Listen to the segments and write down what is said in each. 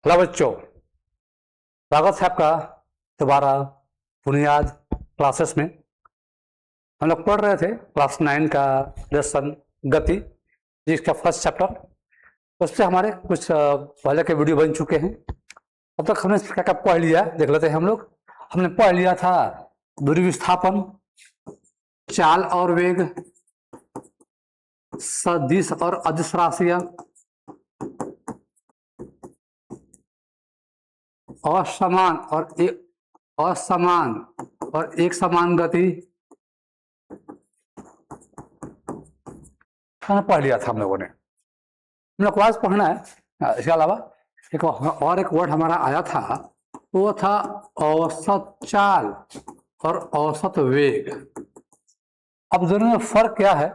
Hello बच्चों, स्वागत है आपका दोबारा बुनियाद क्लासेस में। हम लोग पढ़ रहे थे क्लास 9 का लेसन गति, जिसका फर्स्ट चैप्टर। उस पर हमारे कुछ पहले के वीडियो बन चुके हैं। अब तक हमने क्या क्या पढ़ लिया देख लेते हैं हम लोग। हमने पढ़ लिया था दूरी विस्थापन, चाल और वेग, सदिश और अदिश राशियां, असमान और एक समान गति पढ़ लिया था हम लोगों ने। हम लोग को आज पढ़ना है इसके अलावा एक वर्ड हमारा आया था, वो था औसत चाल और औसत वेग। अब दोनों में फर्क क्या है,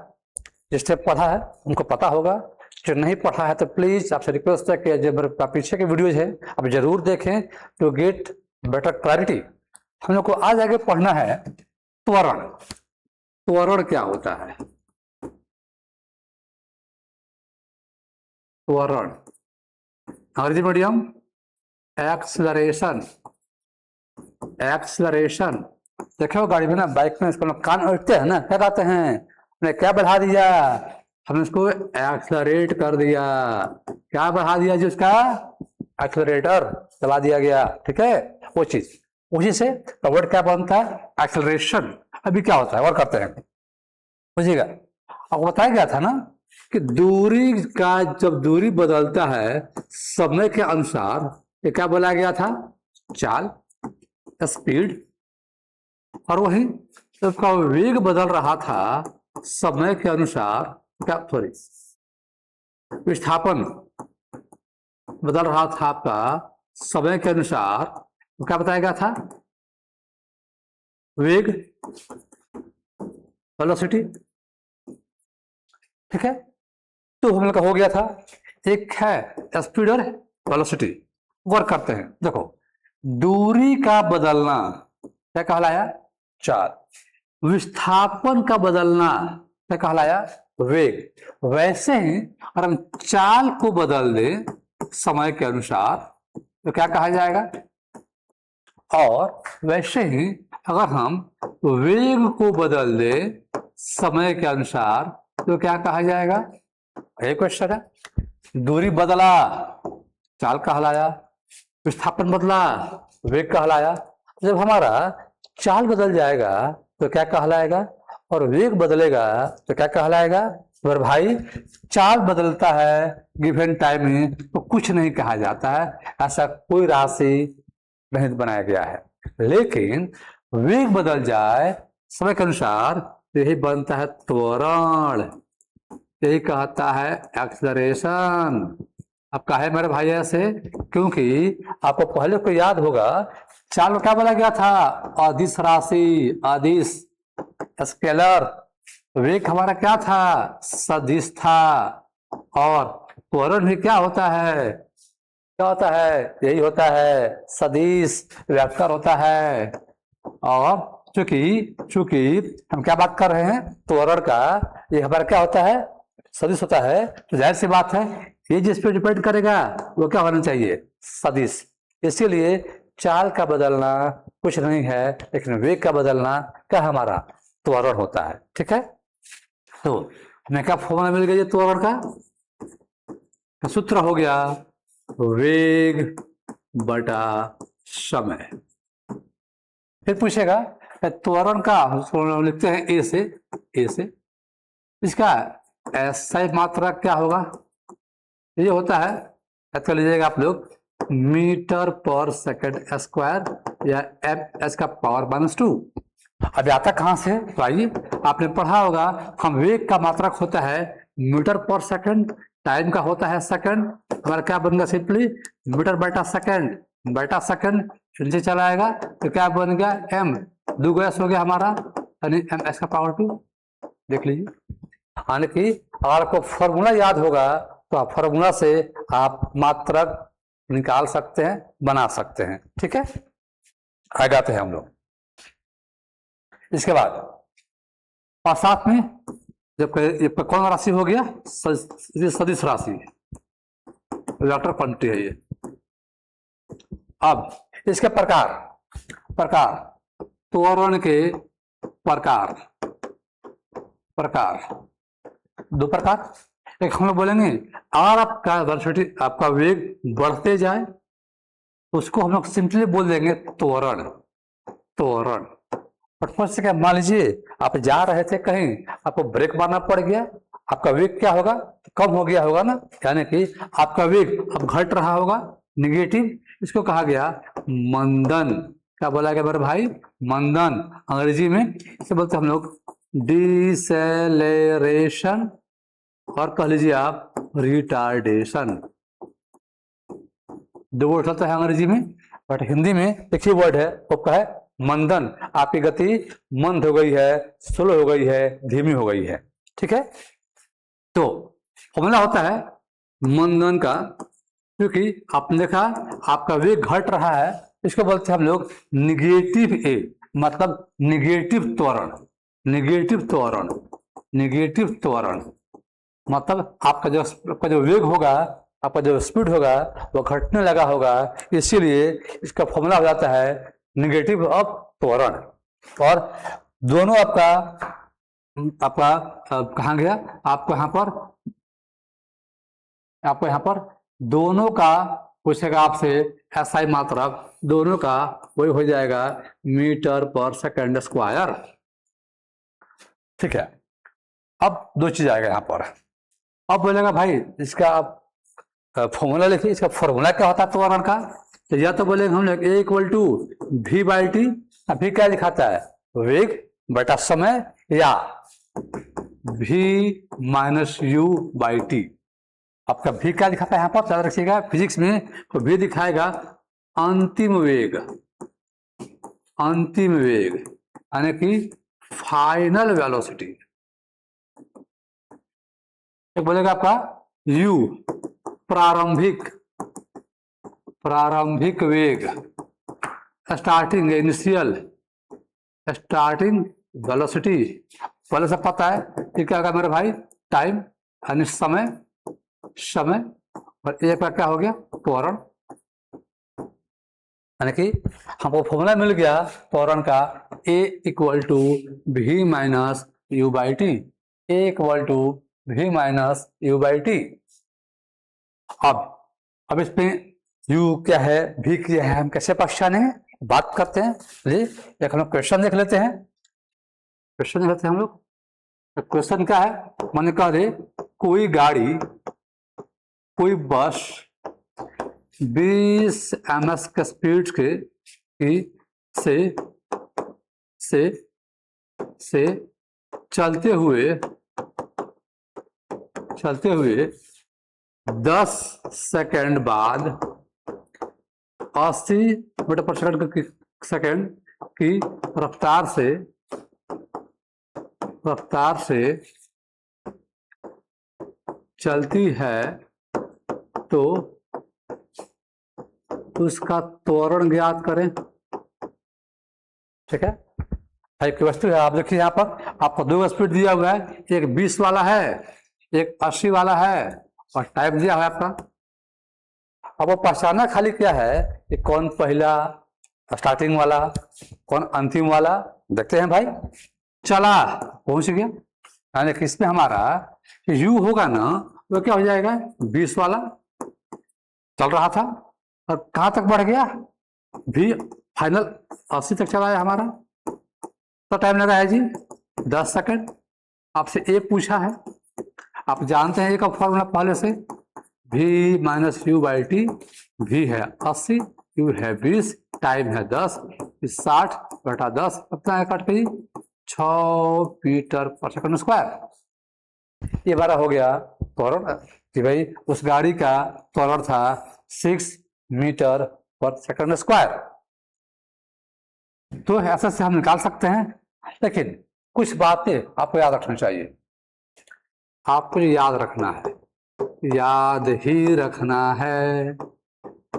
जिसने पढ़ा है उनको पता होगा, जो नहीं पढ़ा है तो प्लीज आपसे रिक्वेस्ट है कि जो मेरे पीछे के वीडियोज है आप जरूर देखें टू गेट बेटर क्लैरिटी। हम लोग को आज आगे पढ़ना है त्वरण। त्वरण क्या होता है? त्वरण अंग्रेजी मीडियम एक्सलरेशन। एक्सलरेशन देखो गाड़ी में ना, बाइक में इसको कान उठते हैं ना, क्या कहते हैं? हमने क्या बढ़ा दिया? हमने इसको एक्सलरेट कर दिया। क्या बढ़ा दिया जी? उसका एक्सलरेटर दबा दिया गया, ठीक है? वो चीज उसी से वर्ड क्या बनता है? एक्सलरेशन। अभी क्या होता है और करते हैं, बुझिएगा। आपको बताया गया था ना कि दूरी का जब दूरी बदलता है समय के अनुसार, ये क्या बोला गया था? चाल, स्पीड। और वही उसका वेग बदल रहा था समय के अनुसार, क्या सॉरी विस्थापन बदल रहा था आपका समय के अनुसार, तो क्या बताया गया था? वेग, वेलोसिटी, ठीक है? तो हम लोग का हो गया था, एक है स्पीड और वेलोसिटी। वर्क करते हैं, देखो दूरी का बदलना क्या कहलाया? चाल। विस्थापन का बदलना क्या कहलाया? वेग। वैसे ही अगर हम चाल को बदल दें समय के अनुसार तो क्या कहा जाएगा? और वैसे ही अगर हम वेग को बदल दें समय के अनुसार तो क्या कहा जाएगा? एक क्वेश्चन है। दूरी बदला, चाल कहलाया। विस्थापन बदला, वेग कहलाया। जब हमारा चाल बदल जाएगा तो क्या कहलाएगा? और वेग बदलेगा तो क्या कहलाएगा? अगर भाई चाल बदलता है गिवन टाइम में तो कुछ नहीं कहा जाता है, ऐसा कोई राशि नहीं बनाया गया है। लेकिन वेग बदल जाए समय के अनुसार तो यही बनता है त्वरण, यही कहता है एक्सलरेशन। अब कहे मेरे भाई ऐसे, क्योंकि आपको पहले को याद होगा चाल में क्या बोला गया था? अदिश राशि, अदिश स्केलर। वेग हमारा क्या था? सदिश था। और त्वरण भी क्या होता है? क्या होता है? यही होता है, सदिश वेक्टर होता है। और चूंकि चूंकि हम क्या बात कर रहे हैं त्वरण का, ये हमारा क्या होता है? सदिश होता है। तो जाहिर सी बात है ये जिस पे डिपेंड करेगा वो क्या होना चाहिए? सदिश। इसीलिए चाल का बदलना कुछ नहीं है, लेकिन वेग का बदलना क्या हमारा? त्वरण होता है, ठीक है? तो हमें क्या फॉर्मूला मिल गया त्वरण का? सूत्र हो गया वेग बटा समय। फिर पूछेगा त्वरण का लिखते हैं ए से, ए से इसका SI मात्रा क्या होगा? ये होता है, याद कर लीजिएगा आप लोग, मीटर पर सेकंड स्क्वायर या MS का पावर -2। अब आता कहां से? तो आइए, आपने पढ़ा होगा हम वेग का मात्रक होता है मीटर पर सेकंड, टाइम का होता है सेकंड। हमारा क्या बन गया? सिंपली मीटर बटा सेकंड, बटा सेकंड नीचे चला आएगा तो क्या बन गया? M। 2 S हो गया हमारा, यानी MS का पावर 2। देख लीजिए, यानी कि अगर आपको फॉर्मूला याद होगा तो आप फॉर्मूला से आप मात्रक निकाल सकते हैं, बना सकते हैं, ठीक है? आ जाते हैं हम लोग इसके बाद। और साथ में जब कौन राशि हो गया? सदिश राशि, वेक्टर क्वांटिटी है ये। अब इसके प्रकार, प्रकार त्वरण के प्रकार, प्रकार दो प्रकार। एक हम लोग बोलेंगे अगर आपका वेलोसिटी, आपका वेग बढ़ते जाए तो उसको हम लोग सिंपली बोल देंगे त्वरण, त्वरण। बट फर्स्ट क्या, मान लीजिए आप जा रहे थे कहीं, आपको ब्रेक मारना पड़ गया, आपका वेग क्या होगा, कम हो गया होगा ना, यानी कि आपका वेग अब घट रहा होगा, निगेटिव। इसको कहा गया मंदन। क्या बोला गया मेरे भाई, मंदन। अंग्रेजी में इसे बोलते हम लोग डिसेलेरेशन, और कह लीजिए आप रिटार्डेशन। दो वर्ड होता है अंग्रेजी में, बट हिंदी में एक ही वर्ड है, वो क्या है, मंदन। आपकी गति मंद हो गई है, स्लो हो गई है, धीमी हो गई है, ठीक है। तो फॉर्मूला होता है मंदन का, क्योंकि आपने देखा आपका वेग घट रहा है, इसको बोलते हैं हम लोग निगेटिव ए, मतलब निगेटिव त्वरण, निगेटिव त्वरण, निगेटिव त्वरण। मतलब आपका जो वेग होगा, आपका जो स्पीड होगा वो घटने लगा होगा, इसीलिए इसका फॉर्मूला हो जाता है निगेटिव ऑफ त्वरण। और दोनों आपका आपका कहाँ गया, आपको यहाँ पर दोनों का पूछेगा आपसे SI मात्रक, दोनों का वही हो जाएगा मीटर पर सेकंड स्क्वायर, ठीक है। अब दो चीज आएगा यहाँ पर। अब बोलेगा भाई इसका आप फॉर्मूला लिखिए, इसका फॉर्मूला क्या होता है त्वरण का, तो या तो बोलेंगे हम लोग A इक्वल टू V/T। अभी क्या दिखाता है, वेग बटा समय, या V-U/T। आपका V क्या दिखाता है यहाँ पर, याद रखिएगा फिजिक्स में तो V दिखाएगा अंतिम वेग, अंतिम वेग यानी कि फाइनल वेलोसिटी। एक बोलेगा आपका U प्रारंभिक, प्रारंभिक वेग, स्टार्टिंग इनिशियल, स्टार्टिंग वेलोसिटी। पहले से पता है कि क्या होगा मेरे भाई, टाइम यानी समय, समय, और एक का क्या हो गया त्वरण, यानी कि हमको फॉर्मूला मिल गया त्वरण का A equal to V-U/T, A equal to V-U/T। अब इसमें U क्या है, V क्या है, हम कैसे पहचानेंगे, बात करते हैं। चलिए एक हम लोग क्वेश्चन देख लेते हैं, क्वेश्चन देख लेते हैं हम लोग। क्वेश्चन क्या है, मैंने कहा दे कोई गाड़ी, कोई बस 20 ms के स्पीड से चलते हुए 10 सेकंड बाद 80 मीटर पर सेकंड की रफ्तार से चलती है, तो उसका त्वरण ज्ञात करें, ठीक है। एक वस्तु है, आप देखिए यहाँ पर आपको दो स्पीड दिया हुआ है, एक 20 वाला है, एक 80 वाला है, और टाइम दिया हुआ है आपका। अब वो पहचाना खाली क्या है कि कौन पहला स्टार्टिंग वाला, कौन अंतिम वाला, देखते हैं भाई। चला पहुंच गया, यानी कि इसमें हमारा U होगा ना, वो क्या हो जाएगा 20 वाला चल रहा था, और कहाँ तक बढ़ गया, V फाइनल 80 तक चला है हमारा, तो टाइम लगा है जी 10 सेकंड। आपसे A पूछा है, आप जानते हैं A का फॉर्मूला पहले से, V-U/T। V है 80, U है 20, टाइम है 10, 60 बटा 10 कितना है, कट गई 6 मीटर पर सेकंड स्क्वायर। ये हमारा हो गया त्वरण, कि भाई उस गाड़ी का त्वरण था 6 मीटर पर सेकंड स्क्वायर। तो ऐसे से हम निकाल सकते हैं, लेकिन कुछ बातें आपको याद रखनी चाहिए, आपको याद रखना है, याद ही रखना है,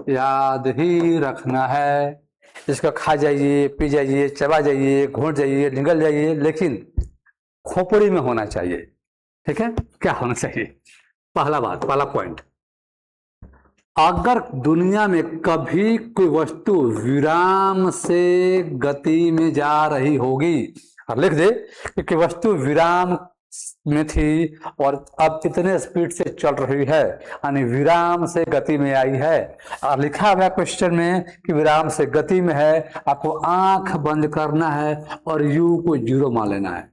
याद ही रखना है। इसको खा जाइए, पी जाइए, चबा जाइए, घोट जाइए, निगल जाइए, लेकिन खोपड़ी में होना चाहिए, ठीक है। क्या होना चाहिए, पहला बात, पहला पॉइंट। अगर दुनिया में कभी कोई वस्तु विराम से गति में जा रही होगी, और लिख दे कि वस्तु विराम में थी और अब इतने स्पीड से चल रही है, यानी विराम से गति में आई है, और लिखा हुआ क्वेश्चन में कि विराम से गति में है, आपको आंख बंद करना है और यू को 0 मान लेना है।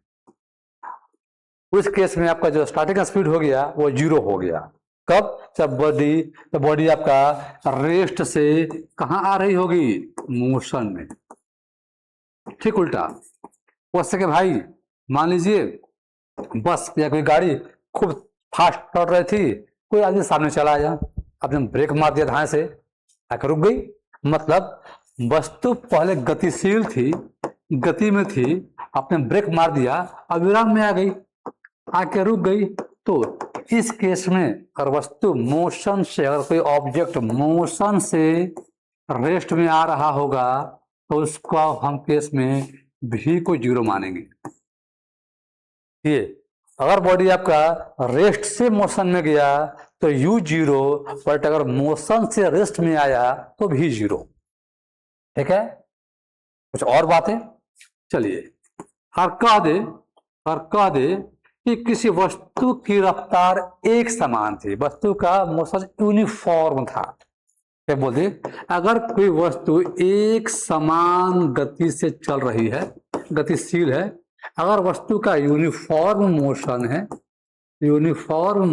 उस केस में आपका जो स्टार्टिंग स्पीड हो गया वो 0 हो गया। कब? जब बॉडी आपका रेस्ट से कहां आ रही होगी? मोशन में। ठीक उल्टा हो सके भाई, मान लीजिए बस या कोई गाड़ी खूब फास्ट दौड़ रही थी, कोई आदमी सामने चला आया, आपने ब्रेक मार दिया धाए से, आकर रुक गई। मतलब वस्तु पहले गतिशील थी, गति में थी, आपने ब्रेक मार दिया, अब विराम में आ गई, आके रुक गई। तो इस केस में अगर वस्तु मोशन से, अगर कोई ऑब्जेक्ट मोशन से रेस्ट में आ रहा होगा तो उसको हम केस में भी को 0 मानेंगे। ये अगर बॉडी आपका रेस्ट से मोशन में गया तो u 0, बट अगर मोशन से रेस्ट में आया तो भी 0। ठीक है, कुछ और बातें? चलिए, और कह दे कि किसी वस्तु की रफ्तार एक समान थी, वस्तु का मोशन यूनिफॉर्म था। क्या बोलते? अगर कोई वस्तु एक समान गति से चल रही है, गतिशील है, अगर वस्तु का यूनिफॉर्म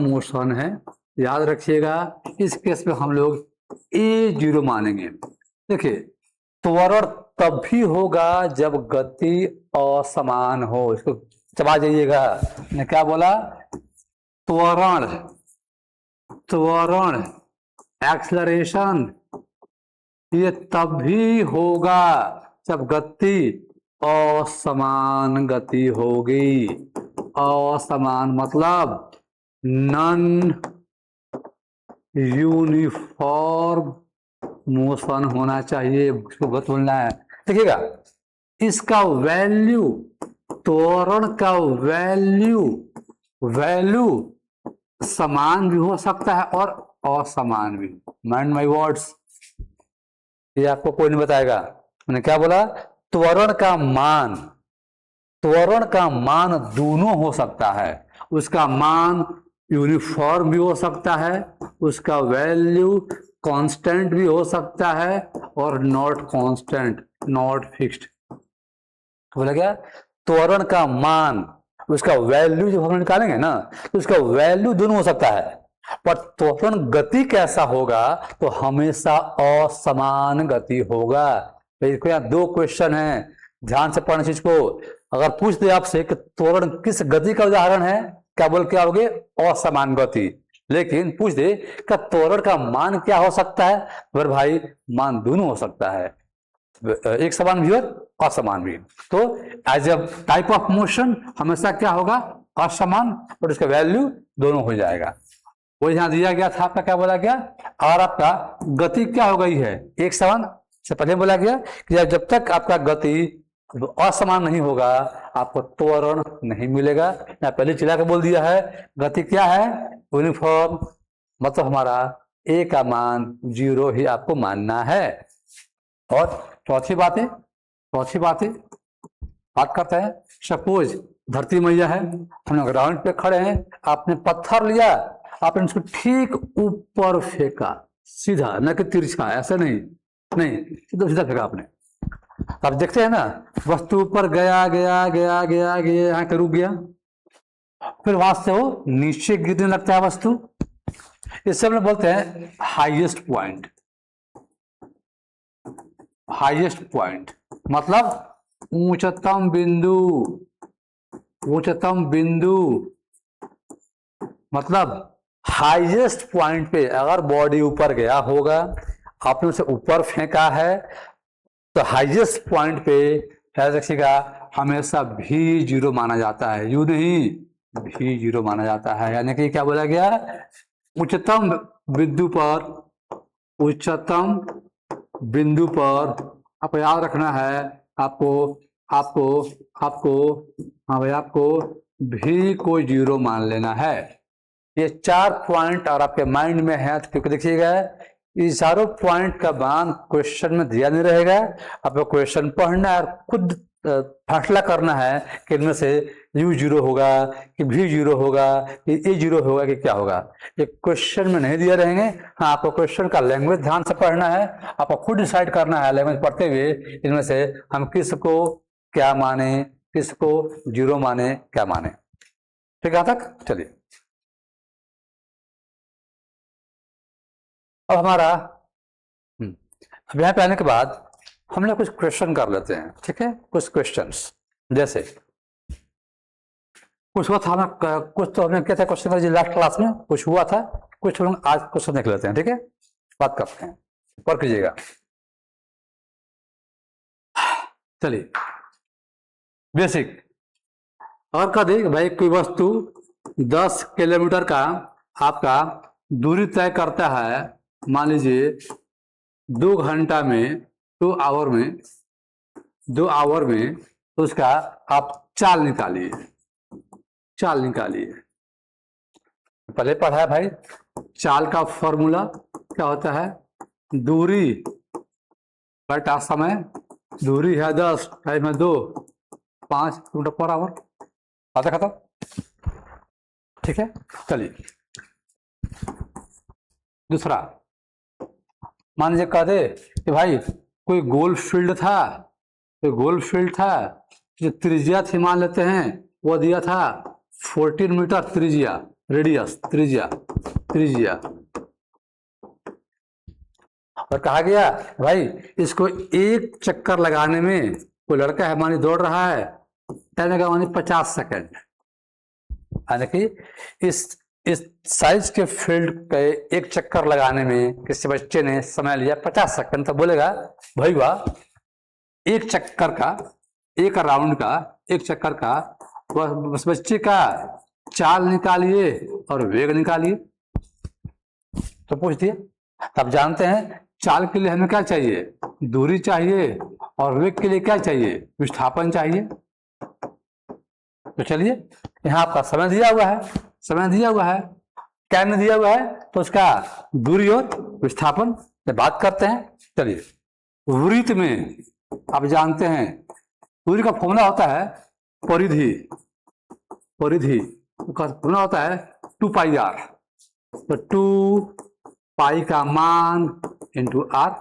मोशन है, याद रखिएगा, इस केस में हम लोग a 0 मानेंगे। देखिए, त्वरण तब भी होगा जब गति असमान हो। इसको चबा जाइएगा, मैंने क्या बोला? त्वरण एक्सलरेशन ये तब भी होगा जब गति असमान गति होगी। असमान मतलब नॉन यूनिफॉर्म मोशन होना चाहिए, उसको गत बोलना है। देखिएगा, इसका वैल्यू, त्वरण का वैल्यू समान भी हो सकता है और असमान भी। माइंड माय वर्ड्स, ये आपको कोई नहीं बताएगा। मैंने क्या बोला? त्वरण का मान दोनों हो सकता है। उसका मान यूनिफॉर्म भी हो सकता है, उसका वैल्यू कांस्टेंट भी हो सकता है, और नॉट कांस्टेंट, नॉट फिक्स्ड। बोला क्या? त्वरण का मान, उसका वैल्यू जब हम निकालेंगे ना तो उसका वैल्यू दोनों हो सकता है, पर त्वरण गति कैसा होगा? तो हमेशा असमान गति होगा। तो यहाँ 2 क्वेश्चन हैं, ध्यान से पढ़ना चीज को। अगर पूछ दे आपसे कि त्वरण किस गति का उदाहरण है, क्या बोल के आओगे? असमान गति। लेकिन पूछ दे कि त्वरण का मान क्या हो सकता है, फिर भाई मान दोनों हो सकता है, एक समान भी और असमान भी। तो as a type of motion हमेशा क्या होगा? असमान, और उसका वैल्यू दोनों हो जाएगा। वो यहां दिया गया था, आपका क्या बोला गया? और आपका गति क्या हो गई है? एक समान से पहले बोला गया कि जब तक आपका गति असमान नहीं होगा आपको त्वरण नहीं मिलेगा। मैं पहले चिल्ला के बोल दिया है, गति क्या है? यूनिफॉर्म, मतलब हमारा a का मान 0 ही आपको मानना है। और चौथी बात करते हैं। सपोज धरती मैया है, हम लोग ग्राउंड पे खड़े हैं, आपने पत्थर लिया, आपने उसको ठीक ऊपर फेंका, सीधा, न कि तिरछा, ऐसा नहीं, सीधा फेंका आपने। आप देखते हैं ना, वस्तु ऊपर गया यहाँ के रुक गया, फिर वहां से वो नीचे गिरने लगता है वस्तु। इससे हम लोग बोलते हैं हाईएस्ट पॉइंट, मतलब उच्चतम बिंदु, मतलब हाईएस्ट पॉइंट पे अगर बॉडी ऊपर गया होगा, आपने उसे ऊपर फेंका है, तो हाईएस्ट पॉइंट पे याद रखिएगा हमेशा भी 0 माना जाता है, यू नहीं, भी 0 माना जाता है। यानी कि क्या बोला गया? उच्चतम बिंदु पर आपको याद रखना है, आपको हाँ भाई, आपको भी को 0 मान लेना है। ये 4 पॉइंट और आपके माइंड में है, क्योंकि देखिएगा ये चारों पॉइंट का मान क्वेश्चन में दिया नहीं रहेगा। आपको क्वेश्चन पढ़ना है और खुद फैसला करना है कि इनमें से u जीरो होगा कि v जीरो होगा कि a जीरो होगा कि क्या होगा। ये क्वेश्चन में नहीं दिए रहेंगे। हाँ, आपको क्वेश्चन का लैंग्वेज ध्यान से पढ़ना है। आपको खुद डिसाइड करना है लैंग्वेज पढ़ते हुए इनमें से हम किसको क्या माने, किसको जीरो माने, क्या माने। ठीक है तक? चलिए अब हमारा अब यहाँ पे आने के बाद हम लोग कुछ क्वेश्चन कर लेते हैं। ठीक है, कुछ क्वेश्चंस जैसे कुछ हुआ था हमें, कुछ तो हमने क्या था क्वेश्चन का लास्ट क्लास में कुछ हुआ था, कुछ हम आज क्वेश्चन देख लेते हैं। ठीक है, बात करते हैं, पर कीजिएगा। चलिए बेसिक और का देख भाई, कोई वस्तु 10 किलोमीटर का आपका दूरी तय करता है, मान लीजिए 2 घंटा में, 2 आवर में, 2 आवर में, तो उसका आप चाल निकालिए, चाल निकालिए। पहले पढ़ा है भाई, चाल का फॉर्मूला क्या होता है, दूरी बटा समय। दूरी है 10, टाइम है 2, 5 किलोमीटर पर आवर। आता खत्म। ठीक है, चलिए दूसरा, मान लीजिए कह दे कि भाई कोई गोल फील्ड था, कोई गोल फील्ड था, जो त्रिज्या थी मान लेते हैं, वो दिया था 14 मीटर त्रिज्या, रेडियस, त्रिज्या, त्रिज्या। और कहा गया भाई इसको एक चक्कर लगाने में, कोई लड़का है मानी दौड़ रहा है, टाइम लगा मानी 50 सेकेंड। यानी कि इस साइज के फील्ड के एक चक्कर लगाने में किसी बच्चे ने समय लिया 50 सेकंड। तो बोलेगा भाई वाह, एक चक्कर का, एक राउंड का, एक चक्कर का उस बच्चे का चाल निकालिए और वेग निकालिए। तो पूछ दिए। अब जानते हैं चाल के लिए हमें क्या चाहिए, दूरी चाहिए, और वेग के लिए क्या चाहिए, विस्थापन चाहिए। तो चलिए यहाँ आपका समय दिया हुआ है, समय दिया हुआ है, क्या नहीं दिया हुआ है, तो उसका दूरी और विस्थापन से बात करते हैं। चलिए वृत्त में आप जानते हैं दूरी का फॉर्मूला होता है परिधि, परिधि का फॉर्मूला होता है 2πr। तो 2π का मान इंटू r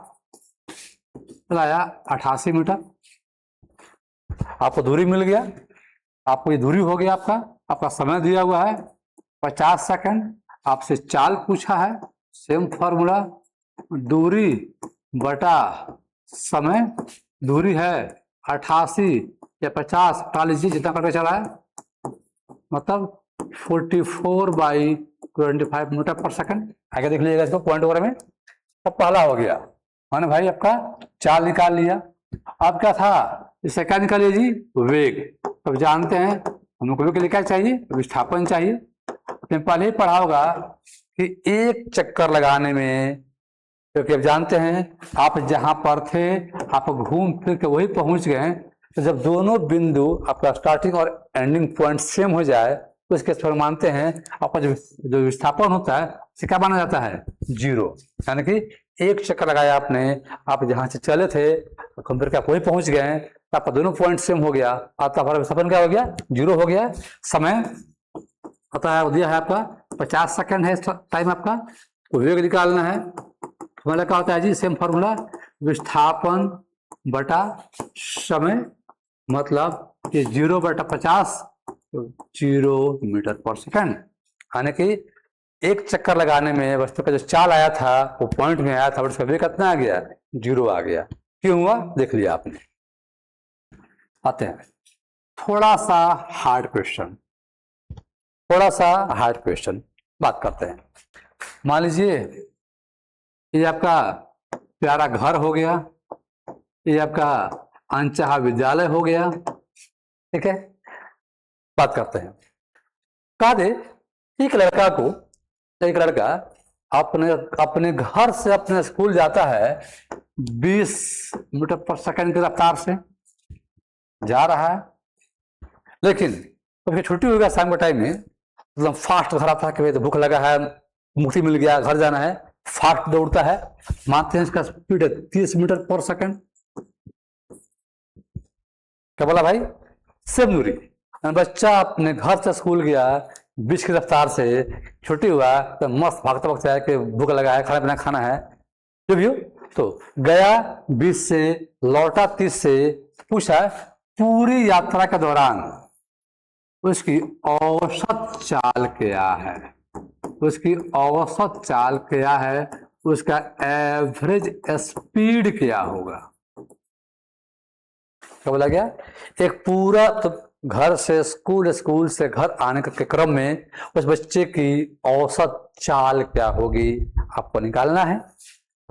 चलाया 88 मीटर। आपको दूरी मिल गया, आपको ये दूरी हो गया, आपका समय दिया हुआ है 50 सेकंड। आपसे चाल पूछा है, सेम फॉर्मूला, दूरी बटा समय। दूरी है 88 या 50, टाल लीजिए जितना करके चला है, मतलब 44/25 मीटर पर सेकंड। आगे देख लीजिएगा इसको पॉइंट वगैरह में। अब पहला हो गया, माने भाई आपका चाल निकाल लिया। अब क्या था, इससे क्या निकालिए जी, वेग। अब जानते हैं हमको वेग के लिए क्या चाहिए, विस्थापन चाहिए। आपने पहले ही पढ़ा होगा कि एक चक्कर लगाने में, क्योंकि अब जानते हैं आप जहां पर थे आप घूम फिर के वही पहुंच गए। तो जब दोनों बिंदु आपका स्टार्टिंग और एंडिंग पॉइंट सेम हो जाए तो इसके पर मानते हैं आपका जो विस्थापन होता है उसे क्या माना जाता है, जीरो। यानी कि एक चक्कर लगाया आपने, आप जहां से चले थे घूम फिर के आप वही पहुंच गए, आपका दोनों पॉइंट सेम हो गया, आपका विस्थापन क्या हो गया, जीरो हो गया। समय पता है दिया है आपका 50 सेकंड है टाइम आपका। वेग निकालना है, फॉर्मूला क्या होता है जी, सेम फॉर्मूला, विस्थापन बटा समय, मतलब कि 0/50, 0 मीटर पर सेकंड। यानी कि एक चक्कर लगाने में वस्तु का जो चाल आया था वो पॉइंट में आया था और उसका वेग कितना आ गया, 0 आ गया। क्यों हुआ देख लिया आपने। आते हैं थोड़ा सा हार्ड क्वेश्चन, थोड़ा सा हार्ड क्वेश्चन बात करते हैं। मान लीजिए ये आपका प्यारा घर हो गया, ये आपका अनचाहा विद्यालय हो गया। ठीक है, बात करते हैं। कहा दे एक लड़का को, एक लड़का अपने घर से अपने स्कूल जाता है 20 मीटर पर सेकंड की रफ्तार से जा रहा है, लेकिन तो फिर छुट्टी हो गया शाम के टाइम में, एकदम फास्ट घर आता है कि भाई तो भूख लगा है, मुक्ति मिल गया, घर जाना है, फास्ट दौड़ता है, मानते हैं इसका स्पीड है 30 मीटर पर सेकंड। क्या बोला भाई? सेम दूरी। बच्चा अपने घर से स्कूल गया 20 की रफ्तार से, छुट्टी हुआ तो मस्त भागता भागता है कि भूख लगा है, खाना पीना खाना है, जो भी हो, तो गया 20 से, लौटा 30 से, पूछा पूरी यात्रा के दौरान उसकी औसत चाल क्या है, उसकी औसत चाल क्या है, उसका एवरेज स्पीड क्या होगा। क्या बोला गया? एक पूरा तो घर से स्कूल, स्कूल से घर आने के क्रम में उस बच्चे की औसत चाल क्या होगी आपको निकालना है।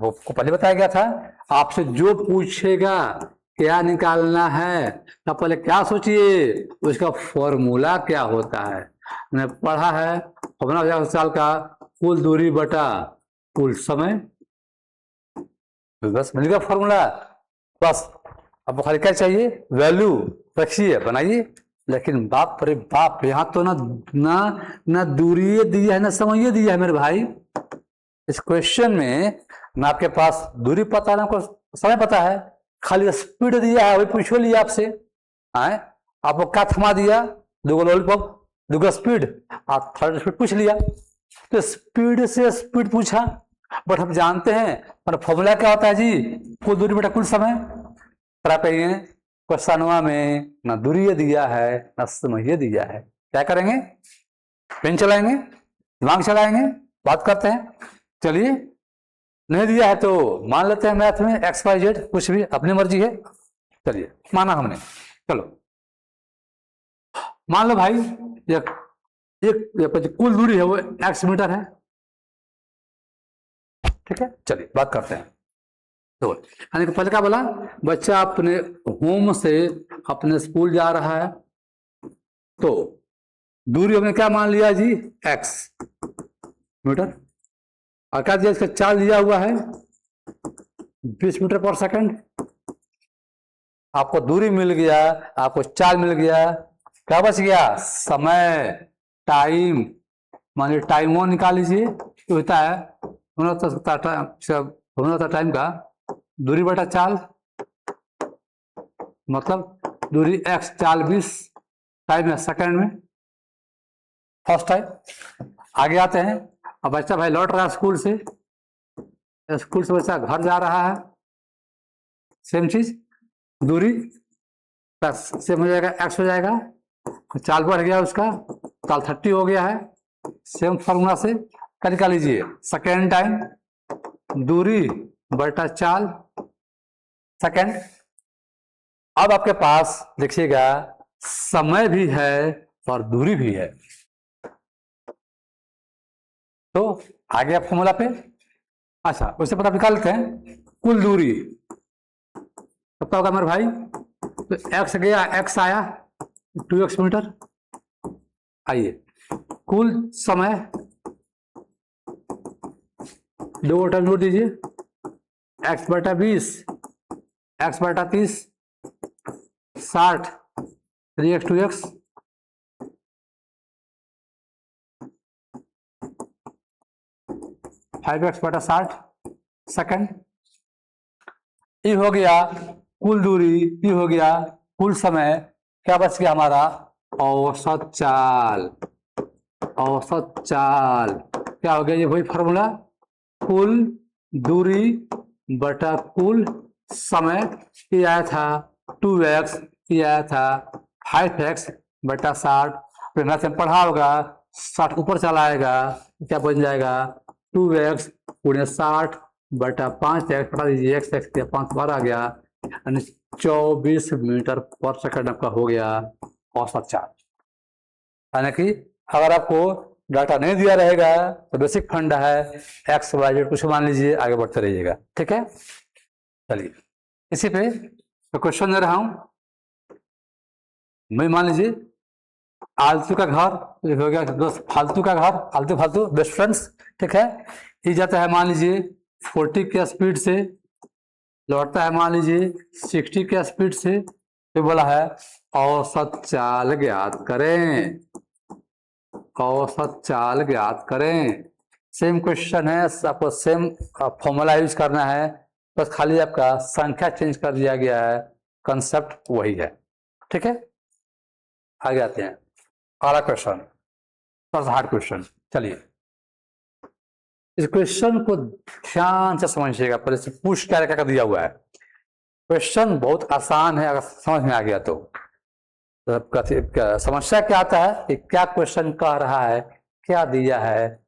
वो आपको पहले बताया गया था, आपसे जो पूछेगा क्या निकालना है तो पहले क्या सोचिए, उसका फॉर्मूला क्या होता है। मैंने पढ़ा है फॉर्मूला चाल का कुल दूरी बटा कुल समय, बस मिल गया फॉर्मूला। बस अब खाली क्या चाहिए, वैल्यू रखिए बनाइए। लेकिन बाप रे बाप, यहाँ तो ना ना ना दूरी दिया है ना समय दिया है मेरे भाई। इस क्वेश्चन में ना आपके पास दूरी पता है ना आपको समय पता है, खाली स्पीड दिया है, वही पूछो लिया आपसे। आए आपको क्या थमा दिया, दूगो लॉलीपॉप दूगो स्पीड, आप थर्ड स्पीड पूछ लिया, तो स्पीड से स्पीड पूछा। बट हम जानते हैं पर फॉर्मूला क्या होता है जी, कुल दूरी बटा कुल समय। पर आप कहिए क्वेश्चनवा में ना दूरी दिया है ना समय दिया है, क्या करेंगे? पेन चलाएंगे, दिमाग चलाएंगे, बात करते हैं। चलिए, नहीं दिया है तो मान लेते हैं मैथ में एक्स वाई जेड, कुछ भी अपनी मर्जी है। चलिए माना हमने, चलो मान लो भाई एक कुल दूरी है वो एक्स मीटर है, ठीक है। चलिए बात करते हैं। तो यानी कि पहले क्या बोला, बच्चा अपने होम से अपने स्कूल जा रहा है, तो दूरी हमने क्या मान लिया जी, एक्स मीटर, और क्या दिया इसका चार्ज दिया हुआ है 20 मीटर पर सेकंड। आपको दूरी मिल गया, आपको चार्ज मिल गया, क्या बच गया, समय, टाइम। मान लीजिए टाइम वो निकाल लीजिए, तो होता है टाइम का दूरी बटा चाल, मतलब दूरी एक्स चाल 20, टाइम है सेकंड में, फर्स्ट टाइम। आगे आते हैं, अब बच्चा भाई लौट रहा है स्कूल से, स्कूल से बच्चा घर जा रहा है, सेम चीज दूरी प्लस सेम हो जाएगा, एक्स हो जाएगा, चाल बढ़ गया उसका, चाल 30 हो गया है। सेम फॉर्मूला से क्या निकाल लीजिए, सेकेंड टाइम दूरी बटा चाल सेकेंड। अब आपके पास देखिएगा समय भी है और दूरी भी है, तो आगे आप फॉर्मूला पे, अच्छा उससे पता निकाल लेते हैं कुल दूरी कितना होगा मेरे भाई, तो एक्स गया, एक्स आया 2x मीटर। आइए कुल समय, दो टाइम जोड़ दीजिए, एक्स बटा 20, एक्स बटा 30, 60, 3x 2x, फाइव एक्स बटा 60 सेकंड। ये हो गया कुल दूरी, ये हो गया कुल समय, क्या बच गया हमारा, औसत चाल। औसत चाल क्या हो गया, ये वही फॉर्मूला, कुल दूरी बटा कुल समय, ये आया था 2x, ये आया था 5x बटा 60। मैथ में पढ़ा होगा 60 ऊपर चला आएगा, क्या बन जाएगा 2x गुणे 60 बटा 5x, पढ़ा दीजिए x x के 5 बार आ गया, यानी 24 मीटर पर सेकंड आपका हो गया औसत चाल। यानी कि अगर आपको डाटा नहीं दिया रहेगा तो बेसिक फंड है एक्स वाई जेड कुछ मान लीजिए, आगे बढ़ते रहिएगा, ठीक है। चलिए इसी पे तो क्वेश्चन दे रहा हूं मैं, मान लीजिए आलतू का घर, हो गया दोस्त फालतू का घर, आलतू फालतू बेस्ट फ्रेंड्स, ठीक है। ये जाता है मान लीजिए 40 के स्पीड से, लौटता है मान लीजिए 60 के स्पीड से, तो बोला है औसत चाल ज्ञात करें, औसत चाल ज्ञात करें। सेम क्वेश्चन है, आपको सेम फॉर्मूला यूज करना है, बस खाली आपका संख्या चेंज कर दिया गया है, कंसेप्ट वही है। ठीक है, आगे आते हैं। अगला क्वेश्चन, थोड़ा सा हार्ड क्वेश्चन। चलिए इस क्वेश्चन को ध्यान से समझिएगा, पहले से पूछ क्या दिया हुआ है। क्वेश्चन बहुत आसान है, अगर समझ में आ गया तो समस्या क्या आता है कि क्या क्वेश्चन कह रहा है, क्या दिया है,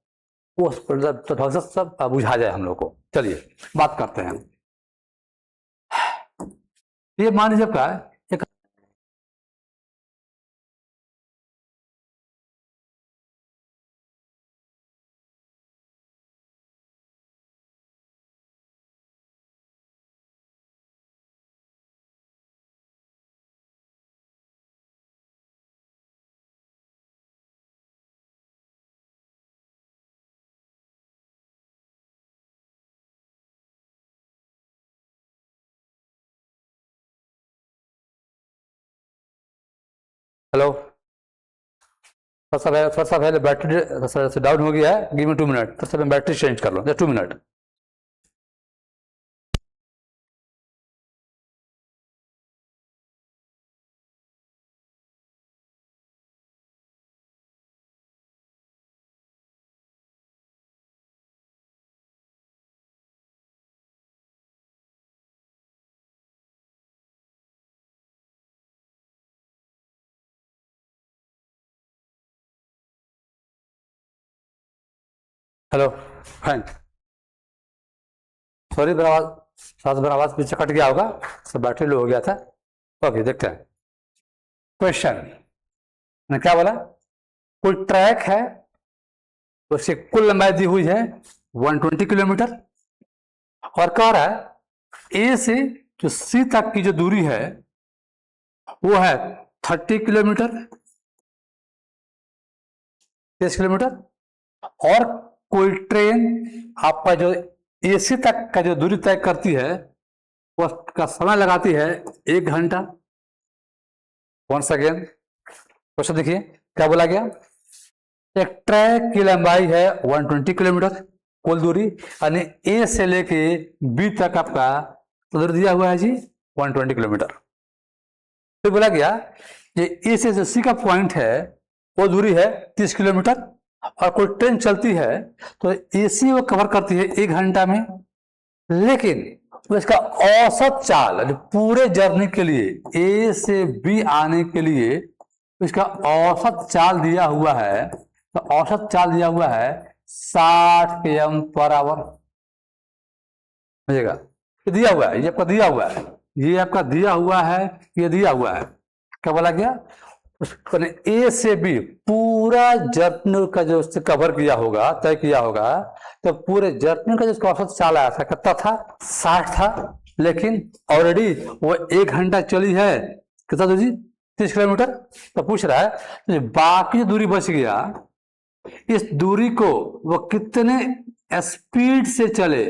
वो सब बुझा जाए हम लोग को। चलिए बात करते हैं। ये मान लीजिए क्या एक हेलो, थोड़ा सा पहले बैटरी डाउन हो गया है, गिव मी 2 मिनट, थोड़ा सा बैटरी चेंज कर लो, 2 मिनट। हेलो, फाइन, सॉरी मेरा आवाज, शायद मेरा आवाज पीछे कट गया होगा, तो बैटरी लो हो गया था। ओके, देखते हैं क्वेश्चन ने क्या बोला। कोई ट्रैक है, उसकी कुल लंबाई दी हुई है 120 किलोमीटर, और कह रहा है ए से जो सी तक की जो दूरी है वो है 30 किलोमीटर, 30 किलोमीटर, और कोई ट्रेन आपका जो एसी तक का जो दूरी तय करती है उसका समय लगाती है 1 घंटा। वंस अगेन क्वेश्चन देखिए क्या बोला गया। एक ट्रैक की लंबाई है 120 किलोमीटर कुल दूरी, यानी ए से लेके बी तक आपका दूरी दिया हुआ है जी 120 किलोमीटर। तो बोला गया ये ए से जो सी का पॉइंट है वो दूरी है 30 किलोमीटर, और कोई ट्रेन चलती है तो एसी वो कवर करती है 1 घंटा में, लेकिन इसका औसत चाल पूरे जर्नी के लिए ए से बी आने के लिए इसका औसत चाल दिया हुआ है, तो औसत चाल दिया हुआ है 60 km/h। समझिएगा, ये दिया हुआ है, ये आपका दिया हुआ है, ये आपका दिया हुआ है, ये दिया हुआ है। क्या बोला गया, ए से बी पूरा जर्नी का जो उससे कवर किया होगा, तय किया होगा, तो पूरे जर्नी का जिसका औसत चाल आया था कितना था, 60 था, लेकिन ऑलरेडी वो 1 घंटा चली है, कितना दूरी 30 किलोमीटर। तो पूछ रहा है बाकी जो दूरी बच गया, इस दूरी को वो कितने स्पीड से चले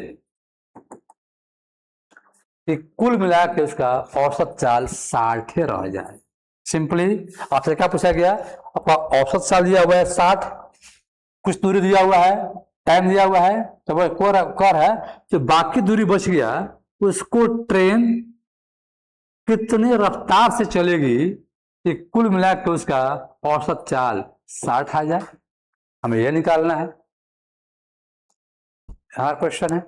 कि कुल मिला के उसका औसत चाल 60 रह जाए। सिंपली आपसे क्या पूछा गया, आपका औसत चाल दिया हुआ है 60, कुछ दूरी दिया हुआ है, टाइम दिया हुआ है, तो वह कर है जो बाकी दूरी बच गया उसको ट्रेन कितनी रफ्तार से चलेगी कि कुल मिला के उसका औसत चाल 60 आ जाए। हमें यह निकालना है। यहाँ क्वेश्चन है,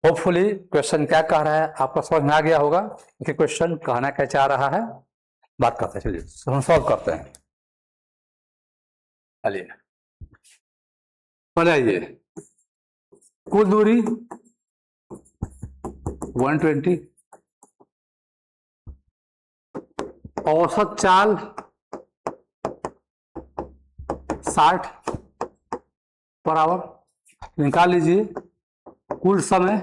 होपफुली क्वेश्चन क्या कह रहा है आपको समझ में आ गया होगा कि क्वेश्चन कहना क्या चाह रहा है। बात करते हैं, चलिए हम सॉल्व करते हैं। चलिए पहले आइए, कुल दूरी 120, औसत चाल 60 पर निकाल लीजिए। कुल समय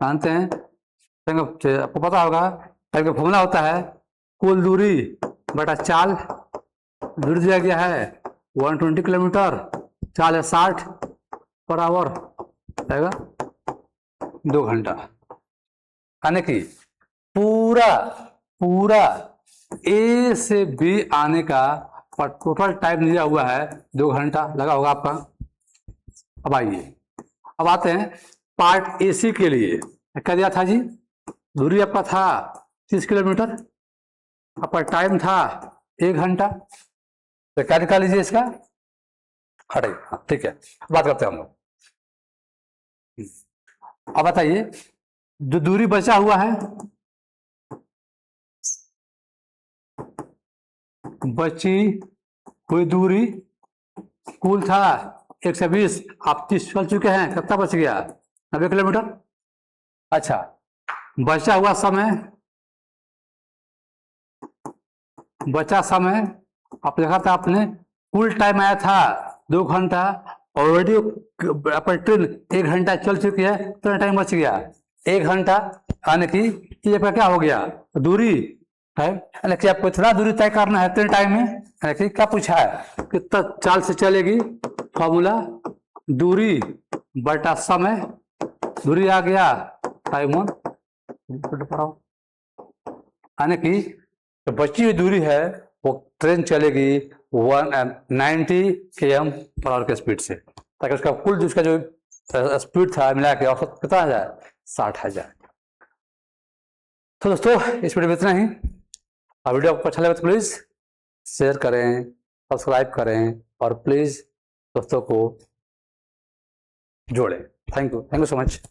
जानते हैं, आपको पता होगा टाइम का फॉर्मूला होता है कुल दूरी बटा चाल। दूरी दिया गया है 120 किलोमीटर, चाल है 60 पर आवर, आएगा 2 घंटा। यानी कि पूरा पूरा ए से बी आने का और टोटल टाइम दिया हुआ है 2 घंटा लगा होगा आपका। अब आइए, अब आते हैं पार्ट AC के लिए। क्या दिया था जी? दूरी आपका था 30 किलोमीटर, आपका टाइम था 1 घंटा। तो क्या निकाल लीजिए इसका, हटाइए। हाँ ठीक है, बात करते हैं हम लोग। अब बताइए जो दूरी बचा हुआ है, बची हुई दूरी कुल था 120, आप 30 चल चुके हैं, कितना बच गया? 90 किलोमीटर। अच्छा, बचा हुआ समय, बचा समय आप देखा था आपने, कुल टाइम आया था 2 घंटा, ऑलरेडी अपन ट्रेन 1 घंटा चल चुकी है, कितना टाइम बच गया? 1 घंटा। यानी कि ये आपका क्या हो गया? दूरी है, यानी कि आपको इतना दूरी तय करना है इतने टाइम में। यानी कि क्या पूछा है, कितना चाल से चलेगी, फॉर्मूला दूरी बटा समय, दूरी आ गया टाइम 1, यानी कि जो बची हुई दूरी है वो ट्रेन चलेगी 190 km/h के स्पीड से, ताकि उसका कुल उसका जो स्पीड था मिला के औसत कितना आ जाए? 60 आ जाए। तो दोस्तों इस वीडियो में इतना ही। वीडियो आपको अच्छा लगा तो प्लीज़ शेयर करें, सब्सक्राइब करें और प्लीज़ दोस्तों को जोड़ें। Thank you so much.